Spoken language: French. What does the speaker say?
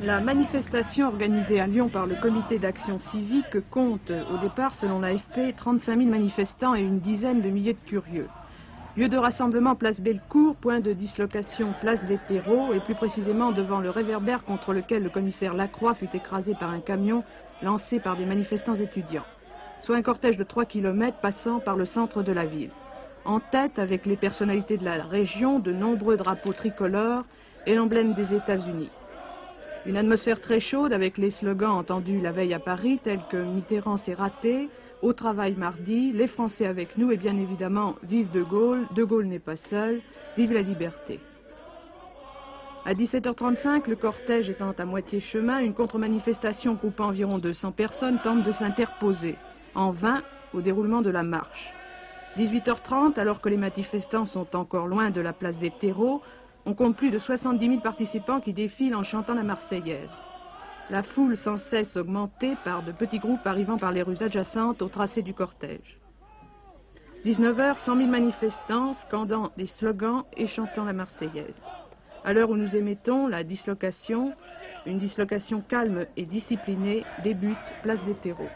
La manifestation organisée à Lyon par le comité d'action civique compte au départ, selon l'AFP, 35 000 manifestants et une dizaine de milliers de curieux. Lieu de rassemblement place Bellecour, point de dislocation place des Terreaux et plus précisément devant le réverbère contre lequel le commissaire Lacroix fut écrasé par un camion lancé par des manifestants étudiants. Soit un cortège de 3 km passant par le centre de la ville. En tête, avec les personnalités de la région, de nombreux drapeaux tricolores et l'emblème des États-Unis. Une atmosphère très chaude avec les slogans entendus la veille à Paris tels que « Mitterrand s'est raté »,« Au travail mardi »,« Les Français avec nous » et bien évidemment « Vive De Gaulle n'est pas seul, vive la liberté ». À 17h35, le cortège étant à moitié chemin, une contre-manifestation groupant environ 200 personnes tente de s'interposer, en vain, au déroulement de la marche. 18h30, alors que les manifestants sont encore loin de la place des Terreaux, on compte plus de 70 000 participants qui défilent en chantant la Marseillaise. La foule sans cesse augmentée par de petits groupes arrivant par les rues adjacentes au tracé du cortège. 19h, 100 000 manifestants scandant des slogans et chantant la Marseillaise. À l'heure où nous émettons, la dislocation, une dislocation calme et disciplinée, débute place des Terreaux.